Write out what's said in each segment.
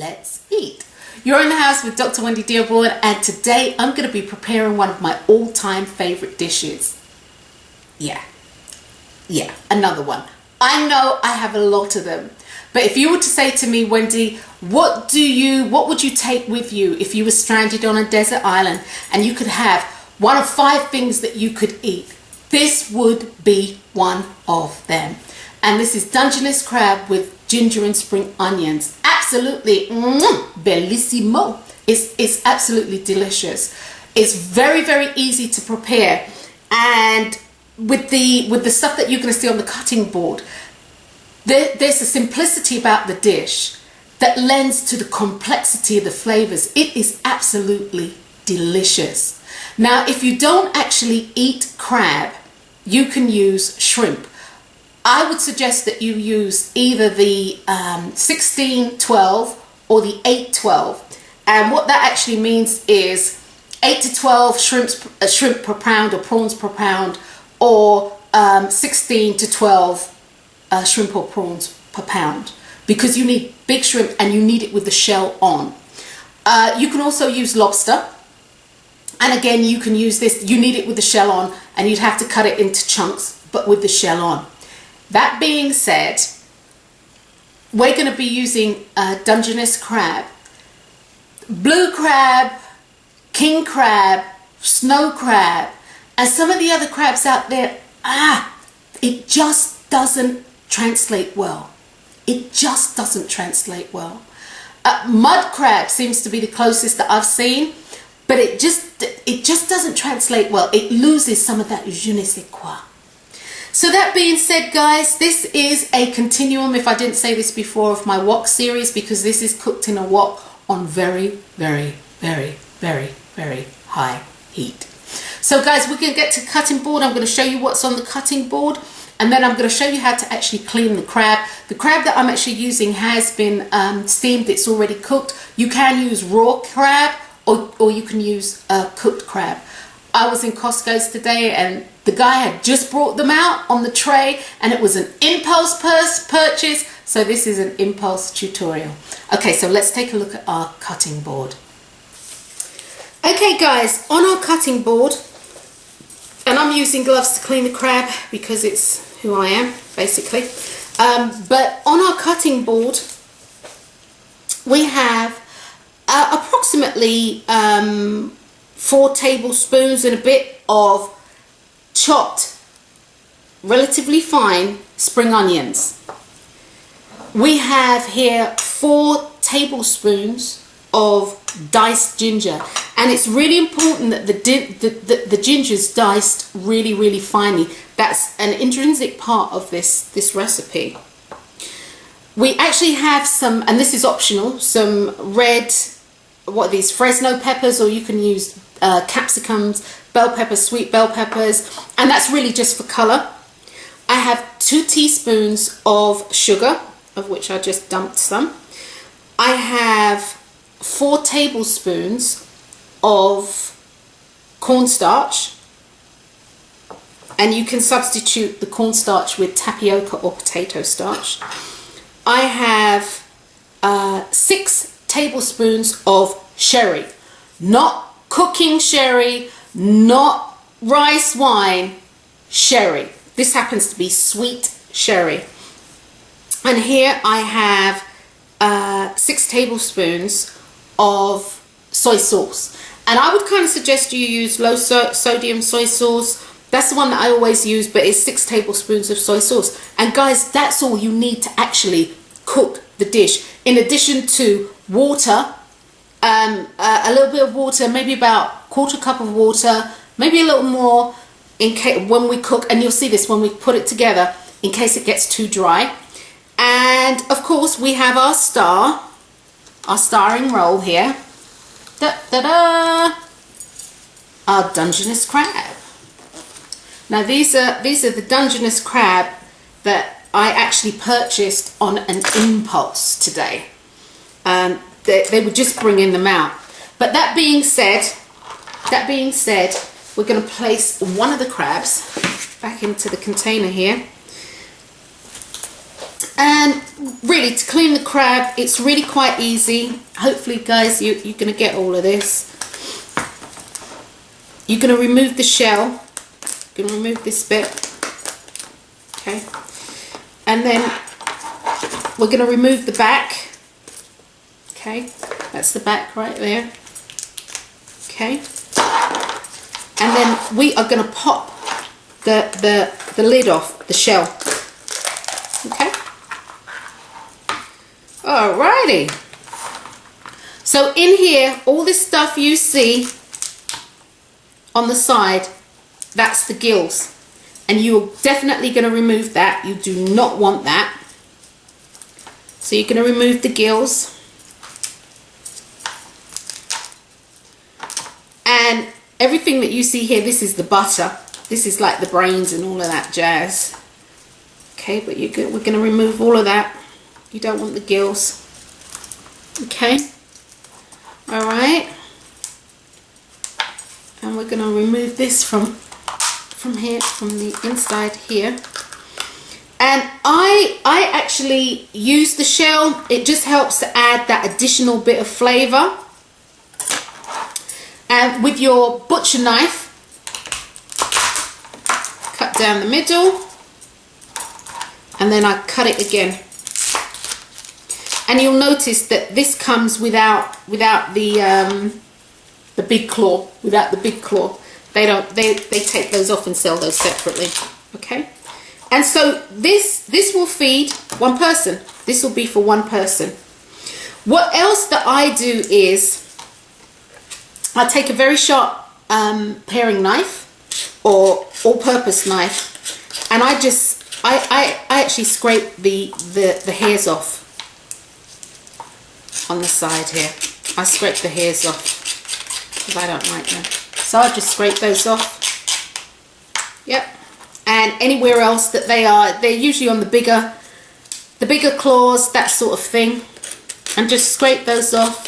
let's eat. You're in the house with Dr. Wendy Dearborn, and today I'm going to be preparing one of my all-time favorite dishes. Yeah, another one. I know I have a lot of them, but if you were to say to me, Wendy, what would you take with you if you were stranded on a desert island and you could have one of 5 things that you could eat? This would be one of them. And this is Dungeness crab with ginger and spring onions. Absolutely bellissimo. It's absolutely delicious. It's very, very easy to prepare, and with the stuff that you're going to see on the cutting board, there's a simplicity about the dish that lends to the complexity of the flavors. It is absolutely delicious. Now, if you don't actually eat crab, you can use shrimp. I would suggest that you use either the 16-12 or the 8-12. And what that actually means is 8 to 12 shrimp per pound or prawns per pound, or 16 to 12 shrimp or prawns per pound, because you need big shrimp and you need it with the shell on. You can also use lobster. And again, you can use this, you need it with the shell on, and you'd have to cut it into chunks, but with the shell on. That being said, we're going to be using Dungeness crab, blue crab, king crab, snow crab, and some of the other crabs out there. It just doesn't translate well. It just doesn't translate well. Mud crab seems to be the closest that I've seen, but it just doesn't translate well. It loses some of that je ne sais quoi. So that being said, guys, this is a continuum, if I didn't say this before, of my wok series, because this is cooked in a wok on very, very, very, very, very high heat. So guys, we're going to get to cutting board. I'm going to show you what's on the cutting board, and then I'm going to show you how to actually clean the crab. The crab that I'm actually using has been steamed. It's already cooked. You can use raw crab, or you can use cooked crab. I was in Costco's today, and the guy had just brought them out on the tray, and it was an impulse purchase. So this is an impulse tutorial. Okay, so let's take a look at our cutting board. Okay guys, on our cutting board, and I'm using gloves to clean the crab because it's who I am, basically. But on our cutting board, we have approximately 4 tablespoons and a bit of chopped, relatively fine spring onions. We have here 4 tablespoons of diced ginger, and it's really important that the ginger's diced really, really finely. That's an intrinsic part of this recipe. We actually have some, and this is optional, some red, what are these, Fresno peppers, or you can use capsicums, bell peppers, sweet bell peppers, and that's really just for color. I have 2 teaspoons of sugar, of which I just dumped some. I have 4 tablespoons of cornstarch, and you can substitute the cornstarch with tapioca or potato starch. I have 6 tablespoons of sherry, not cooking sherry, not rice wine, sherry. This happens to be sweet sherry. And here I have 6 tablespoons of soy sauce. And I would kind of suggest you use low sodium soy sauce. That's the one that I always use, but it's 6 tablespoons of soy sauce. And guys, that's all you need to actually cook the dish. In addition to water, a little bit of water, maybe about 1/4 cup of water, maybe a little more in case when we cook, and you'll see this when we put it together, in case it gets too dry. And of course we have our starring role here. Our Dungeness crab. Now these are the Dungeness crab that I actually purchased on an impulse today. They were just bringing them out. But that being said, we're going to place one of the crabs back into the container here. And really, to clean the crab, it's really quite easy. Hopefully, guys, you're going to get all of this. You're going to remove the shell. You're going to remove this bit. Okay. And then we're going to remove the back. Okay. That's the back right there. Okay. And then we are going to pop the lid off the shell. Okay. Alrighty. So in here, all this stuff you see on the side, that's the gills. And you're definitely going to remove that. You do not want that. So you're going to remove the gills. And everything that you see here, this is the butter. This is like the brains and all of that jazz. Okay, but we're going to remove all of that. You don't want the gills. Okay. Alright. And we're going to remove this from here, from the inside here. And I actually use the shell. It just helps to add that additional bit of flavour. And with your butcher knife, cut down the middle. And then I cut it again. And you'll notice that this comes without the big claw. Without the big claw, they take those off and sell those separately. Okay, and so this will feed one person. This will be for one person. What else that I do is I take a very sharp paring knife or all-purpose knife, and I actually scrape the hairs off on the side here. I scrape the hairs off because I don't like them. So I just scrape those off. Yep. And anywhere else that they're usually on the bigger claws, that sort of thing. And just scrape those off.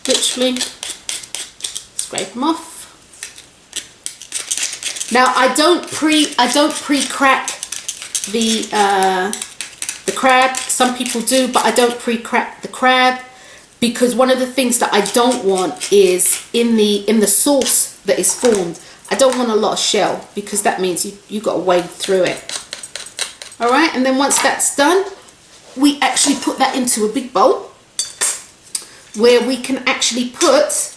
Literally scrape them off. Now I don't pre-crack the crab. Some people do, but I don't pre-crack the crab because one of the things that I don't want is in the sauce that is formed. I don't want a lot of shell because that means you got to wade through it. All right, and then once that's done, we actually put that into a big bowl where we can actually put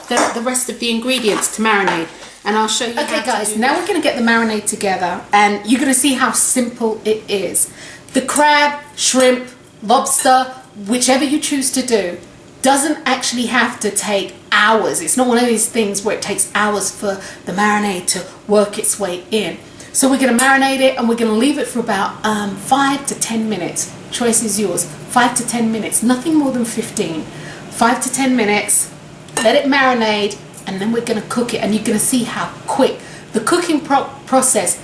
the rest of the ingredients to marinate. And I'll show you. Okay guys, now we're going to get the marinade together and you're going to see how simple it is. The crab, shrimp, lobster, whichever you choose to do, doesn't actually have to take hours. It's not one of these things where it takes hours for the marinade to work its way in. So we're going to marinate it and we're going to leave it for about 5 to 10 minutes. Choice is yours. 5 to 10 minutes, nothing more than 15. 5 to 10 minutes, let it marinate, and then we're going to cook it, and you're going to see how quick. The cooking process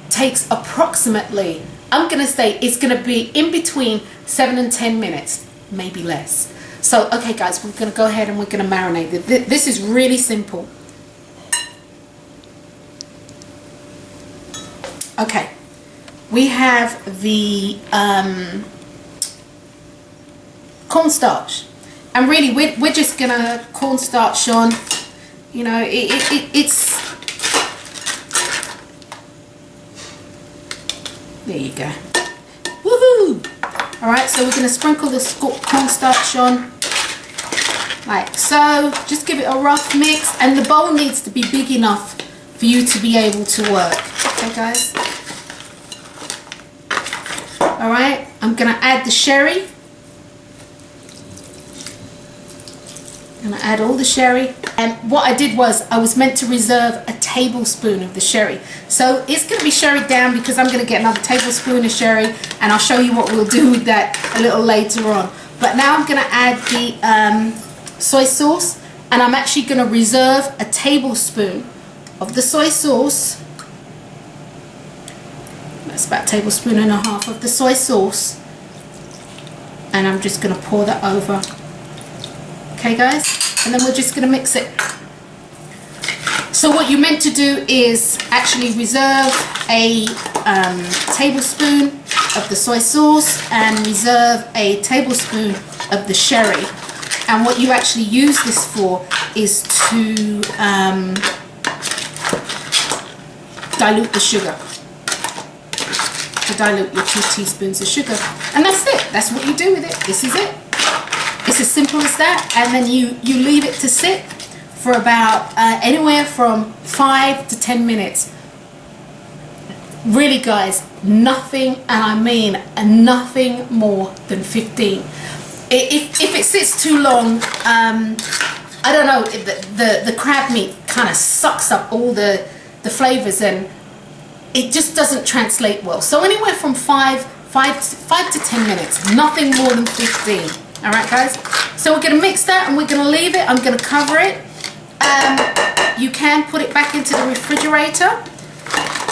takes approximately, I'm going to say it's going to be in between 7 and 10 minutes, maybe less. So, okay guys, we're going to go ahead and we're going to marinate it. This is really simple. Okay, we have the cornstarch. And really, we're just gonna cornstarch on, you know, it's, there you go. Woohoo! All right, so we're gonna sprinkle the cornstarch on, like so. Just give it a rough mix, and the bowl needs to be big enough for you to be able to work. Okay, guys. All right, I'm gonna add the sherry. I'm going to add all the sherry, and what I did was I was meant to reserve a tablespoon of the sherry, so it's going to be sherried down because I'm going to get another tablespoon of sherry, and I'll show you what we'll do with that a little later on. But now I'm going to add the soy sauce, and I'm actually going to reserve a tablespoon of the soy sauce. That's about a tablespoon and a half of the soy sauce, and I'm just going to pour that over. Okay guys, and then we're just going to mix it. So what you're meant to do is actually reserve a tablespoon of the soy sauce and reserve a tablespoon of the sherry. And what you actually use this for is to dilute the sugar. To dilute your 2 teaspoons of sugar. And that's it. That's what you do with it. This is it. It's as simple as that. And then you leave it to sit for about anywhere from 5 to 10 minutes. Really, guys, nothing, and I mean nothing more than 15. If it sits too long, I don't know, the crab meat kind of sucks up all the flavors and it just doesn't translate well. So anywhere from 5 to 10 minutes, nothing more than 15. All right, guys. So we're gonna mix that and we're gonna leave it. I'm gonna cover it. You can put it back into the refrigerator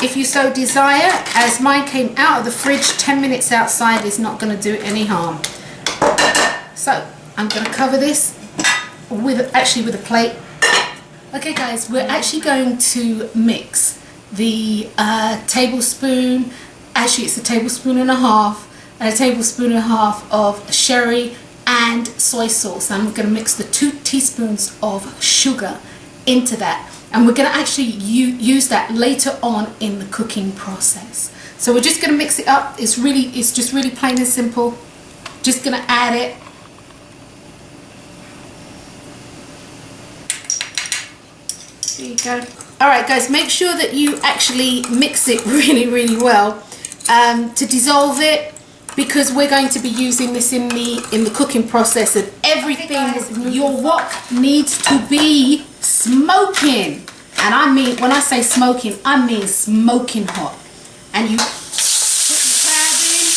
if you so desire, as mine came out of the fridge. 10 minutes outside is not going to do it any harm. So I'm going to cover this with a plate. Okay, guys, we're actually going to mix the tablespoon, actually it's a tablespoon and a half of sherry and soy sauce. And we're going to mix the 2 teaspoons of sugar into that, and we're going to actually use that later on in the cooking process. So we're just going to mix it up. It's just really plain and simple. Just going to add it. There you go. All right, guys, make sure that you actually mix it really well to dissolve it, because we're going to be using this in the cooking process, and everything, your wok needs to be smoking. And I mean, when I say smoking, I mean smoking hot. And you put your crab in.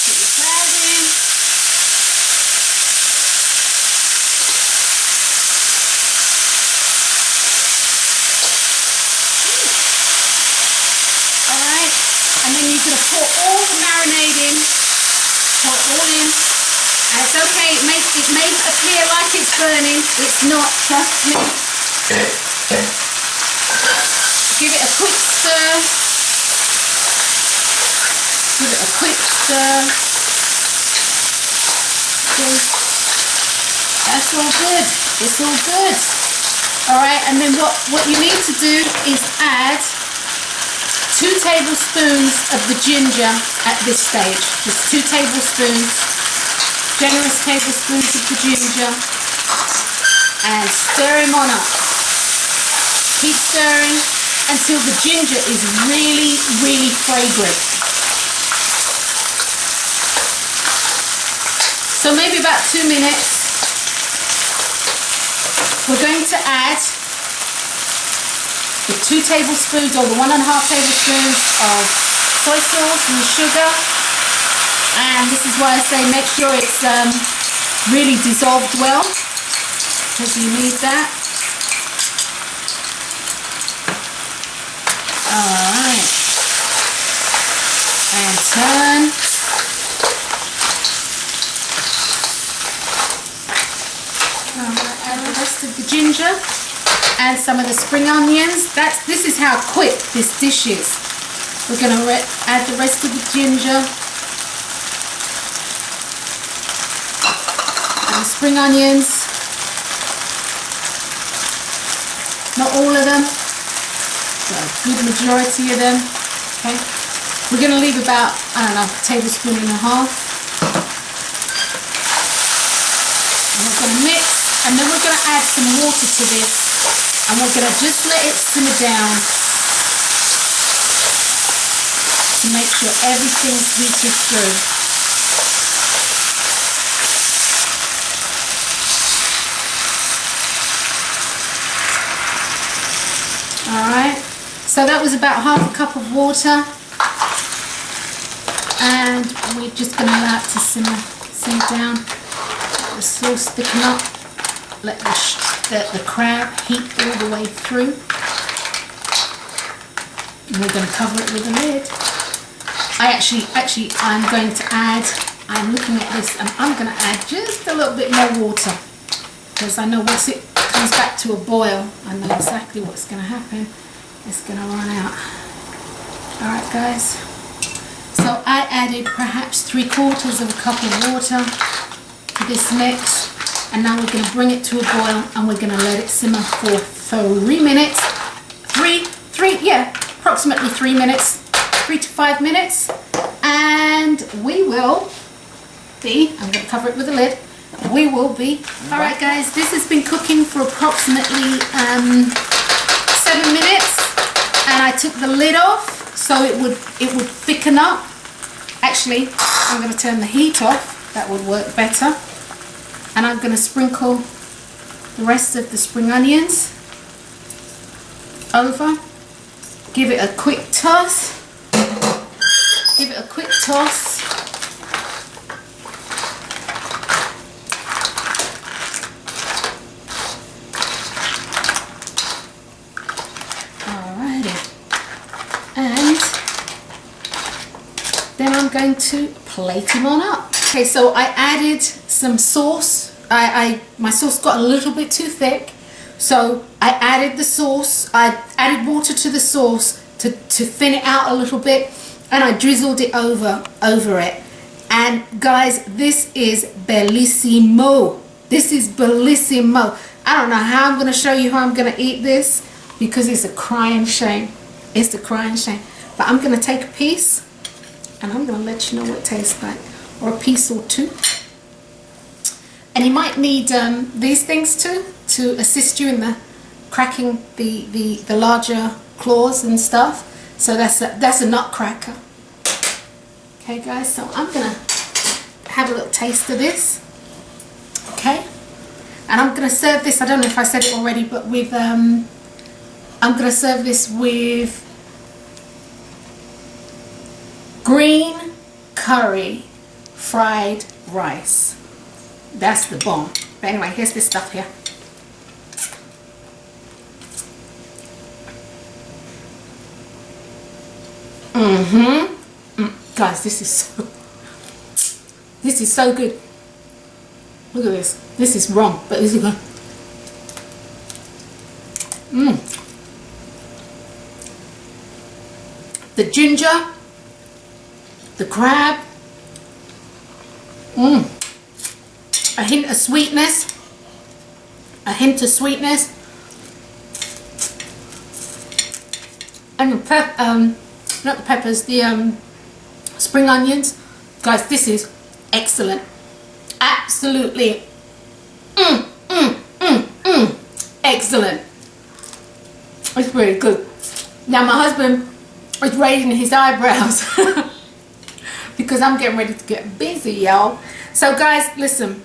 Put your crab in. And then you're going to pour all the marinade in, pour it all in, and it's okay, it may appear like it's burning, it's not, trust me. Give it a quick stir, Okay. That's all good, it's all good. Alright, and then what you need to do is add 2 tablespoons of the ginger at this stage. Just 2 tablespoons, generous tablespoons of the ginger, and stir him on up. Keep stirring until the ginger is really fragrant. So maybe about 2 minutes. We're going to add the 2 tablespoons or the 1.5 tablespoons of soy sauce and the sugar. And this is why I say make sure it's really dissolved well, because you need that. Alright. And turn. Add the rest of the ginger. And some of the spring onions. This is how quick this dish is. We're going to add the rest of the ginger and the spring onions. Not all of them, but a good majority of them. Okay. We're going to leave about, I don't know, a tablespoon and a half. And we're going to mix, and then we're going to add some water to this. And we're going to just let it simmer down to make sure everything's heated through. Alright, so that was about half a cup of water. And we're just going to allow it to simmer down. Let the sauce thicken up. Let the crab heat all the way through. And we're going to cover it with a lid. I'm looking at this and I'm going to add just a little bit more water, because I know once it comes back to a boil, I know exactly what's going to happen. It's going to run out. Alright guys, so I added perhaps 3/4 of a cup of water to this mix, and now we're going to bring it to a boil and we're going to let it simmer for 3 minutes. Approximately 3 minutes, 3 to 5 minutes, and we will be, I'm going to cover it with a lid, we will be, alright guys, this has been cooking for approximately 7 minutes, and I took the lid off so it would thicken up. Actually, I'm going to turn the heat off, that would work better, and I'm going to sprinkle the rest of the spring onions over. Give it a quick toss. Give it a quick toss. Alrighty. And then I'm going to plate him on up. Okay, so I added some sauce. My sauce got a little bit too thick. So I added the sauce, I added water to the sauce to thin it out a little bit, and I drizzled it over it. And guys, this is bellissimo. This is bellissimo. I don't know how I'm going to show you how I'm going to eat this, because it's a crying shame. It's a crying shame. But I'm going to take a piece and I'm going to let you know what it tastes like, or a piece or two. And you might need these things too, to assist you in the cracking the larger claws and stuff. So that's a nutcracker. Okay guys, so I'm gonna have a little taste of this. Okay, and I'm gonna serve this, I don't know if I said it already, but with I'm gonna serve this with green curry fried rice. That's the bomb. But anyway, here's this stuff here. Guys, this is so good. Look at this. This is wrong, but this is good. The ginger, the crab, a hint of sweetness, and the not the peppers, the spring onions. Guys, this is excellent. Absolutely excellent. It's really good. Now my husband is raising his eyebrows because I'm getting ready to get busy, y'all. So guys, listen,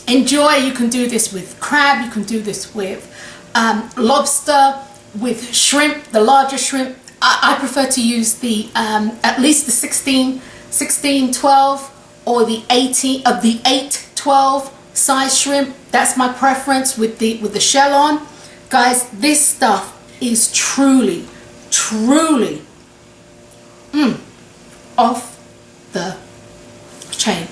enjoy. You can do this with crab, you can do this with lobster, with shrimp, the larger shrimp. I prefer to use the at least the 16-12 or the 8-12 size shrimp. That's my preference with the shell on. Guys, this stuff is truly off the chain.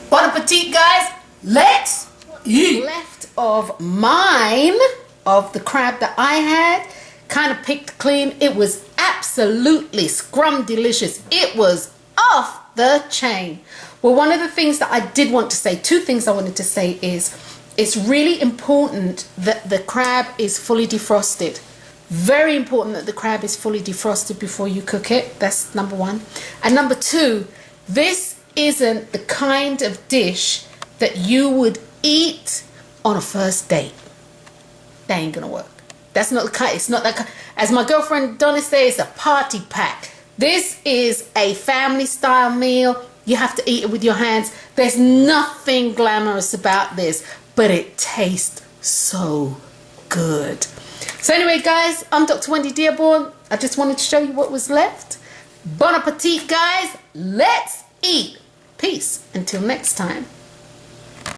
Bon appetit, guys. Let's eat. Left of mine, of the crab that I had, kind of picked clean. It was absolutely scrum delicious. It was off the chain. Well, one of the things that I did want to say, two things I wanted to say is, it's really important that the crab is fully defrosted. Very important that the crab is fully defrosted before you cook it. That's number one. And number two, this isn't the kind of dish that you would eat on a first date. That ain't gonna work. That's not the kind. It's not that kind. As my girlfriend Donna says, it's a party pack. This is a family style meal. You have to eat it with your hands. There's nothing glamorous about this, but it tastes so good. So anyway, guys, I'm Dr. Wendy Dearborn. I just wanted to show you what was left. Bon appetit, guys. Let's eat. Peace. Until next time.